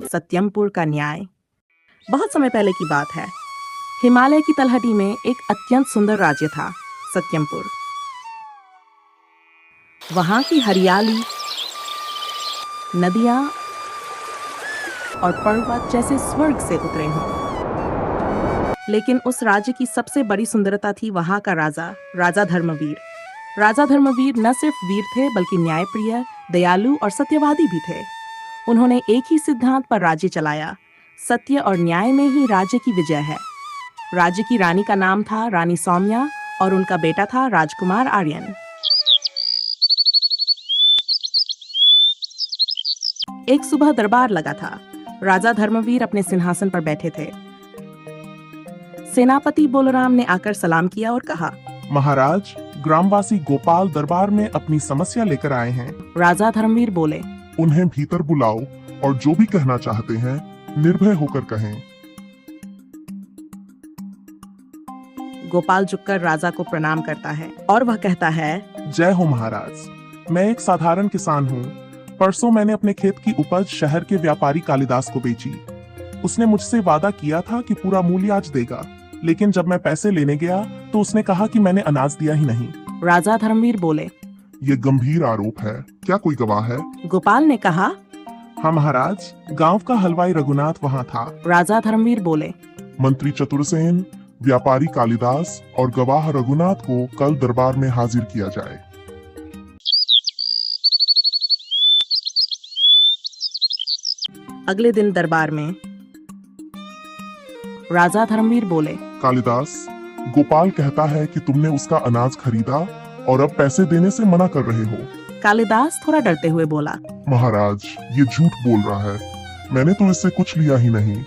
सत्यमपुर का न्याय। बहुत समय पहले की बात है। हिमालय की तलहटी में एक अत्यंत सुंदर राज्य था, सत्यमपुर। वहां की हरियाली, नदियां और पर्वत जैसे स्वर्ग से उतरे हों। लेकिन उस राज्य की सबसे बड़ी सुंदरता थी वहां का राजा, राजा धर्मवीर। राजा धर्मवीर न सिर्फ वीर थे बल्कि न्यायप्रिय, दयालु और सत्यवादी भी थे। उन्होंने एक ही सिद्धांत पर राज्य चलाया, सत्य और न्याय में ही राज्य की विजय है। राज्य की रानी का नाम था रानी सौम्या और उनका बेटा था राजकुमार आर्यन। एक सुबह दरबार लगा था। राजा धर्मवीर अपने सिंहासन पर बैठे थे। सेनापति बोलराम ने आकर सलाम किया और कहा, महाराज, ग्रामवासी गोपाल दरबार में अपनी समस्या लेकर आए हैं। राजा धर्मवीर बोले, उन्हें भीतर बुलाओ और जो भी कहना चाहते हैं निर्भय होकर कहें। गोपाल झुककर राजा को प्रणाम करता है और वह कहता है, जय हो महाराज। मैं एक साधारण किसान हूँ। परसों मैंने अपने खेत की उपज शहर के व्यापारी कालिदास को बेची। उसने मुझसे वादा किया था कि पूरा मूल्य आज देगा, लेकिन जब मैं पैसे लेने गया तो उसने कहा कि मैंने अनाज दिया ही नहीं। राजा धर्मवीर बोले, ये गंभीर आरोप है, क्या कोई गवाह है? गोपाल ने कहा, हाँ महाराज, गांव का हलवाई रघुनाथ वहाँ था। राजा धर्मवीर बोले, मंत्री चतुरसेन, व्यापारी कालिदास और गवाह रघुनाथ को कल दरबार में हाजिर किया जाए। अगले दिन दरबार में राजा धर्मवीर बोले, कालिदास, गोपाल कहता है कि तुमने उसका अनाज खरीदा और अब पैसे देने से मना कर रहे हो। कालिदास थोड़ा डरते हुए बोला, महाराज, ये झूठ बोल रहा है, मैंने तो इससे कुछ लिया ही नहीं।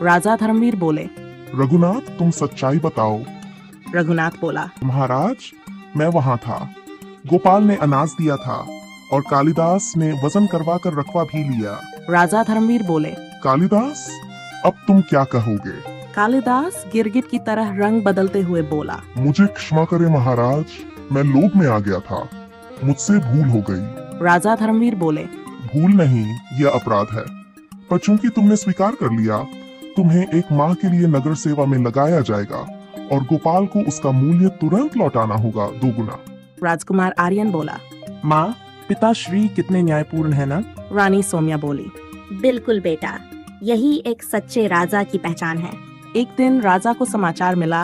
राजा धर्मवीर बोले, रघुनाथ, तुम सच्चाई बताओ। रघुनाथ बोला, महाराज, मैं वहाँ था। गोपाल ने अनाज दिया था और कालिदास ने वजन करवा कर रखवा भी लिया। राजा धर्मवीर बोले, कालिदास, अब तुम क्या कहोगे? कालिदास गिरगिट की तरह रंग बदलते हुए बोला, मुझे क्षमा करें महाराज, मैं लोभ में आ गया था, मुझसे भूल हो गई। राजा धर्मवीर बोले, भूल नहीं, यह अपराध है, पर चूंकि तुमने स्वीकार कर लिया, तुम्हें एक माह के लिए नगर सेवा में लगाया जाएगा और गोपाल को उसका मूल्य तुरंत लौटाना होगा, 2 गुना। राजकुमार आर्यन बोला, माँ, पिताश्री कितने न्यायपूर्ण है ना? रानी सौम्या बोली, बिल्कुल बेटा, यही एक सच्चे राजा की पहचान है। एक दिन राजा को समाचार मिला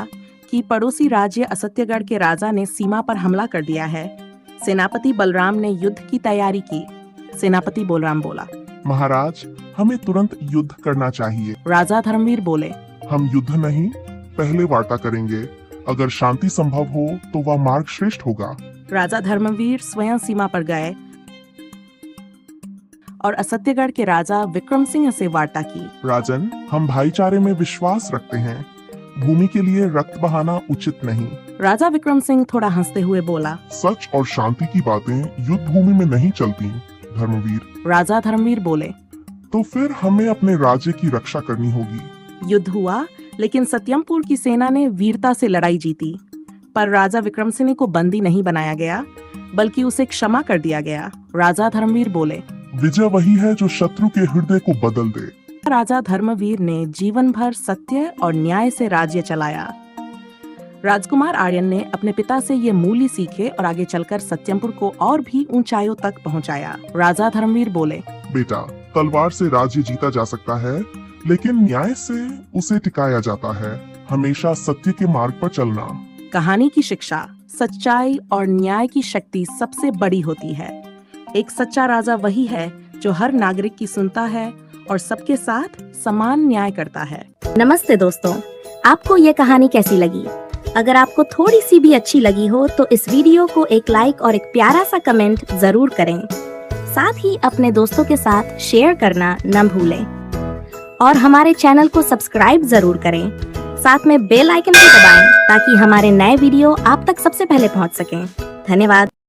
कि पड़ोसी राज्य असत्यगढ़ के राजा ने सीमा पर हमला कर दिया है। सेनापति बलराम ने युद्ध की तैयारी की। सेनापति बोलराम बोला, महाराज, हमें तुरंत युद्ध करना चाहिए। राजा धर्मवीर बोले, हम युद्ध नहीं, पहले वार्ता करेंगे। अगर शांति संभव हो तो वह मार्ग श्रेष्ठ होगा। राजा धर्मवीर स्वयं सीमा पर गए और असत्यगढ़ के राजा विक्रम सिंह से वार्ता की। राजन, हम भाईचारे में विश्वास रखते हैं। भूमि के लिए रक्त बहाना उचित नहीं। राजा विक्रम सिंह थोड़ा हंसते हुए बोला, सच और शांति की बातें युद्ध भूमि में नहीं चलती, धर्मवीर। राजा धर्मवीर बोले, तो फिर हमें अपने राज्य की रक्षा करनी होगी। युद्ध हुआ, लेकिन सत्यमपुर की सेना ने वीरता से लड़ाई जीती। पर राजा विक्रम सिंह को बंदी नहीं बनाया गया, बल्कि उसे क्षमा कर दिया गया। राजा धर्मवीर बोले, विजय वही है जो शत्रु के हृदय को बदल दे। राजा धर्मवीर ने जीवन भर सत्य और न्याय से राज्य चलाया। राजकुमार आर्यन ने अपने पिता से ये मूल्य सीखे और आगे चलकर सत्यमपुर को और भी ऊंचाइयों तक पहुंचाया। राजा धर्मवीर बोले, बेटा, तलवार से राज्य जीता जा सकता है, लेकिन न्याय से उसे टिकाया जाता है। हमेशा सत्य के मार्ग पर चलना। कहानी की शिक्षा, सच्चाई और न्याय की शक्ति सबसे बड़ी होती है। एक सच्चा राजा वही है जो हर नागरिक की सुनता है और सबके साथ समान न्याय करता है। नमस्ते दोस्तों, आपको ये कहानी कैसी लगी? अगर आपको थोड़ी सी भी अच्छी लगी हो तो इस वीडियो को एक लाइक और एक प्यारा सा कमेंट जरूर करें। साथ ही अपने दोस्तों के साथ शेयर करना न भूलें और हमारे चैनल को सब्सक्राइब जरूर करें। साथ में बेल आइकन को दबाएं ताकि हमारे नए वीडियो आप तक सबसे पहले पहुंच सकें। धन्यवाद।